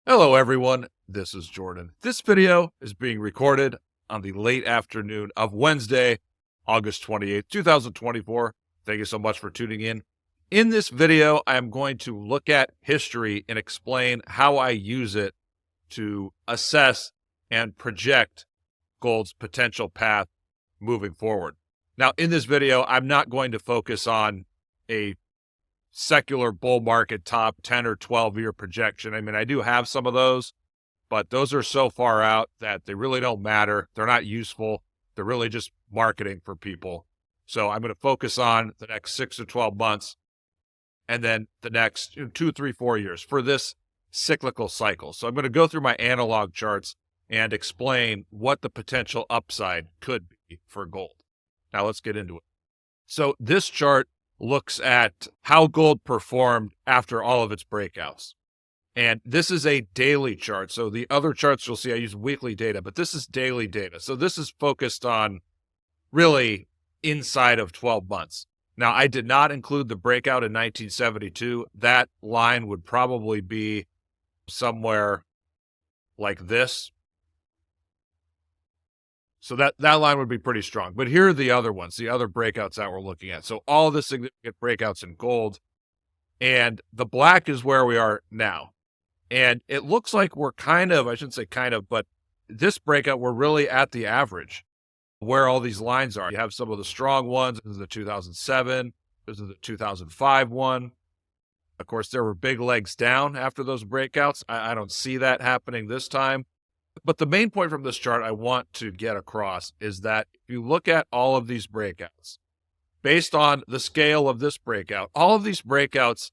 Hello everyone, this is Jordan. This video is being recorded on the late afternoon of Wednesday, August 28th, 2024. Thank you so much for tuning in. In this video, I am going to look at history and explain how I use it to assess and project gold's potential path moving forward. Now, in this video, I'm not going to focus on a secular bull market top 10 or 12-year projection. I mean, I do have some of those, but those are so far out that they really don't matter. They're not useful. They're really just marketing for people. So I'm going to focus on the next 6 to 12 months and then the next 2, 3, 4 years for this cyclical cycle. So I'm going to go through my analog charts and explain what the potential upside could be for gold. Now let's get into it. So this chart looks at how gold performed after all of its breakouts. And this is a daily chart. So the other charts you'll see, I use weekly data, but this is daily data. So this is focused on really inside of 12 months. Now, I did not include the breakout in 1972. That line would probably be somewhere like this. So that line would be pretty strong. But here are the other ones, the other breakouts that we're looking at. So all the significant breakouts in gold. And the black is where we are now. And it looks like we're kind of, I shouldn't say kind of, but this breakout, we're really at the average where all these lines are. You have some of the strong ones. This is the 2007. This is the 2005 one. Of course, there were big legs down after those breakouts. I don't see that happening this time. But the main point from this chart I want to get across is that if you look at all of these breakouts, based on the scale of this breakout, all of these breakouts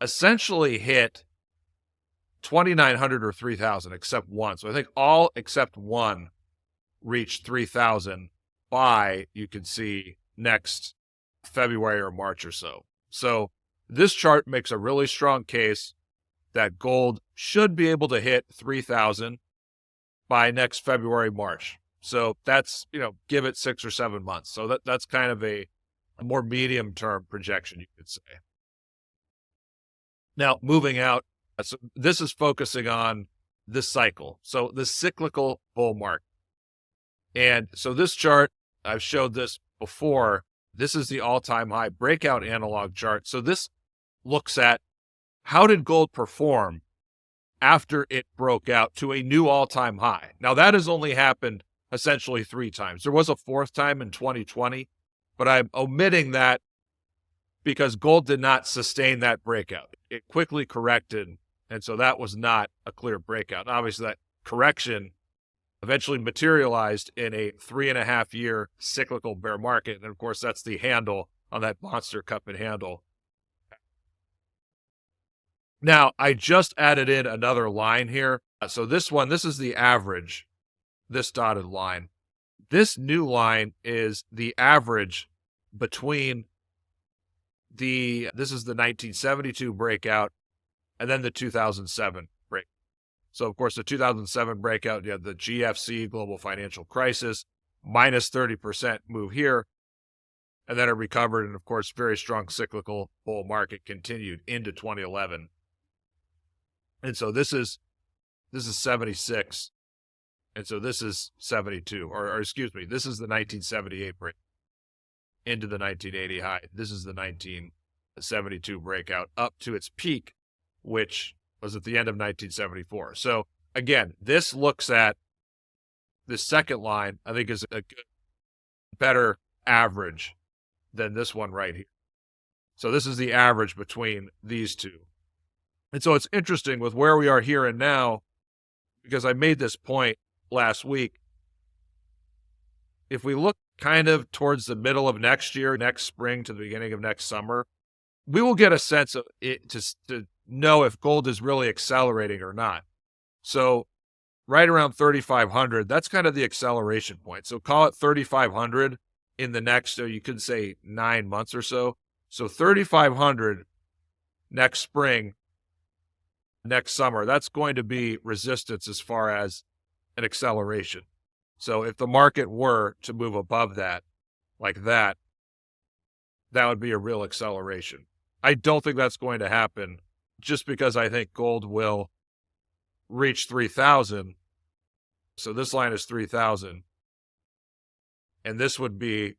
essentially hit 2,900 or 3,000 except one. So I think all except one reached 3,000 by, you can see, next February or March or so. So this chart makes a really strong case that gold should be able to hit 3,000 by next February, March. So that's, give it 6 or 7 months. So that's kind of a more medium-term projection, you could say. Now, moving out, so this is focusing on this cycle. So the cyclical bull market. And so this chart, I've showed this before. This is the all-time high breakout analog chart. So this looks at how did gold perform after it broke out to a new all-time high. Now, that has only happened essentially 3 times. There was a 4th time in 2020, but I'm omitting that because gold did not sustain that breakout. It quickly corrected, and so that was not a clear breakout. And obviously, that correction eventually materialized in a 3.5-year cyclical bear market. And of course, that's the handle on that monster cup and handle. Now, I just added in another line here. So this is the average, this dotted line. This new line is the average between this is the 1972 breakout and then the 2007 break. So, of course, the 2007 breakout, you had the GFC, global financial crisis, minus 30% move here. And then it recovered. And, of course, very strong cyclical bull market continued into 2011. And so this is 76. And so this is 72, or excuse me, this is the 1978 break into the 1980 high. This is the 1972 breakout up to its peak, which was at the end of 1974. So again, this looks at the second line, I think is a good, better average than this one right here. So this is the average between these two. And so it's interesting with where we are here and now, because I made this point last week. If we look kind of towards the middle of next year, next spring to the beginning of next summer, we will get a sense of it to know if gold is really accelerating or not. So right around 3,500, that's kind of the acceleration point. So call it 3,500 in the next, you could say 9 months or so. So 3,500 next spring, next summer, that's going to be resistance as far as an acceleration. So if the market were to move above that, like that would be a real acceleration. I don't think that's going to happen just because I think gold will reach 3,000, so this line is 3,000, and this would be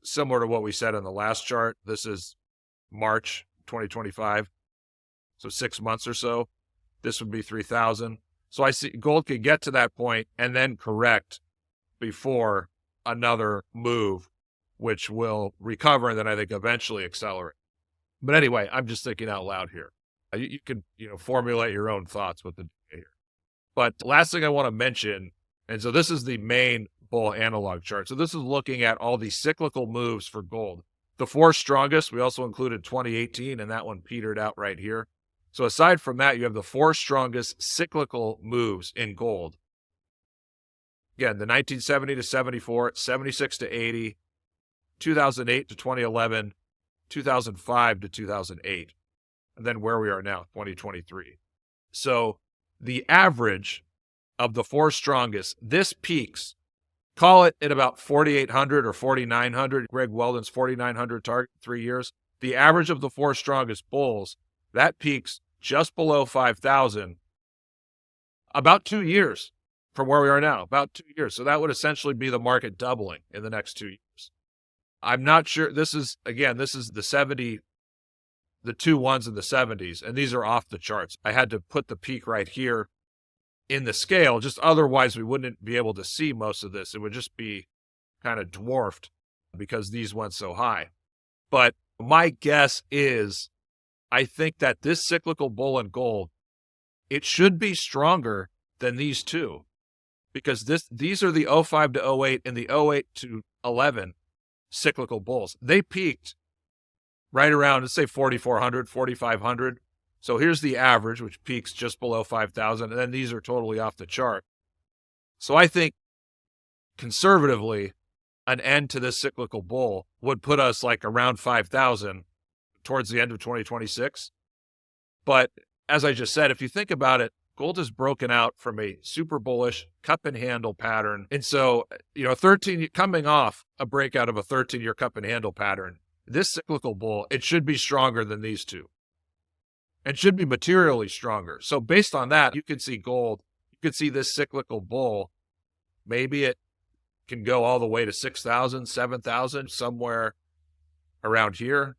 similar to what we said in the last chart. This is March 2025, so 6 months or so. This would be 3,000. So I see gold could get to that point and then correct before another move, which will recover and then I think eventually accelerate. But anyway, I'm just thinking out loud here. You can, formulate your own thoughts with the data here. But last thing I want to mention, and so this is the main bull analog chart. So this is looking at all the cyclical moves for gold. The 4 strongest, we also included 2018, and that one petered out right here. So aside from that, you have the 4 strongest cyclical moves in gold. Again, the 1970 to 74, 76 to 80, 2008 to 2011, 2005 to 2008, and then where we are now, 2023. So the average of the 4 strongest, this peaks, call it at about 4,800 or 4,900, Greg Weldon's 4,900 target, 3 years. The average of the 4 strongest bulls, that peaks just below 5,000, about 2 years from where we are now, about 2 years. So that would essentially be the market doubling in the next 2 years. I'm not sure. This is the 70, the 2 ones in the 70s, and these are off the charts. I had to put the peak right here in the scale, just otherwise we wouldn't be able to see most of this. It would just be kind of dwarfed because these went so high. But my guess is, I think that this cyclical bull in gold, it should be stronger than these 2, because these are the 05 to 08 and the 08 to 11 cyclical bulls. They peaked right around, let's say 4,400, 4,500. So here's the average, which peaks just below 5,000, and then these are totally off the chart. So I think conservatively, an end to this cyclical bull would put us like around 5,000 towards the end of 2026. But as I just said, if you think about it, gold has broken out from a super bullish cup and handle pattern. And so, 13 coming off a breakout of a 13-year cup and handle pattern, this cyclical bull, it should be stronger than these 2. It should be materially stronger. So based on that, you could see gold, you could see this cyclical bull, maybe it can go all the way to 6,000, 7,000, somewhere around here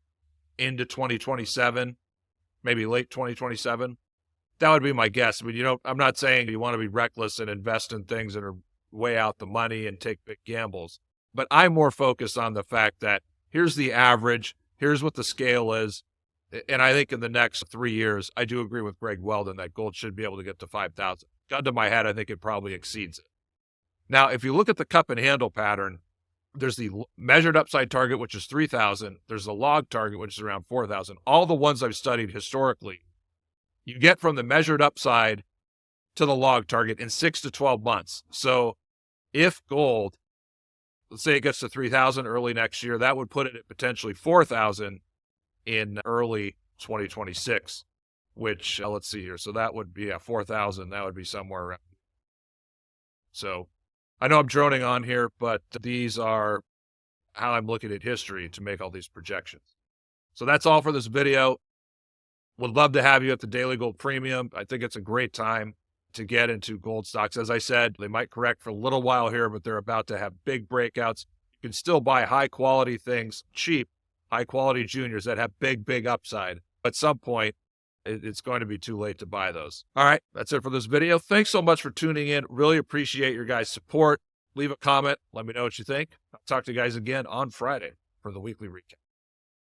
into 2027, maybe late 2027. That would be my guess. I mean, I'm not saying you want to be reckless and invest in things that are way out the money and take big gambles, but I'm more focused on the fact that here's the average, here's what the scale is. And I think in the next 3 years, I do agree with Greg Weldon that gold should be able to get to 5,000. Gun to my head, I think it probably exceeds it. Now, if you look at the cup and handle pattern, there's the measured upside target, which is 3,000. There's the log target, which is around 4,000. All the ones I've studied historically, you get from the measured upside to the log target in 6 to 12 months. So if gold, let's say it gets to 3,000 early next year, that would put it at potentially 4,000 in early 2026, which, let's see here. So that would be 4,000. That would be somewhere around. So I know I'm droning on here, but these are how I'm looking at history to make all these projections. So that's all for this video. Would love to have you at the Daily Gold Premium. I think it's a great time to get into gold stocks. As I said, they might correct for a little while here, but they're about to have big breakouts. You can still buy high quality things cheap, high quality juniors that have big upside. At some point, it's going to be too late to buy those. All right, that's it for this video. Thanks so much for tuning in. Really appreciate your guys' support. Leave a comment. Let me know what you think. I'll talk to you guys again on Friday for the weekly recap.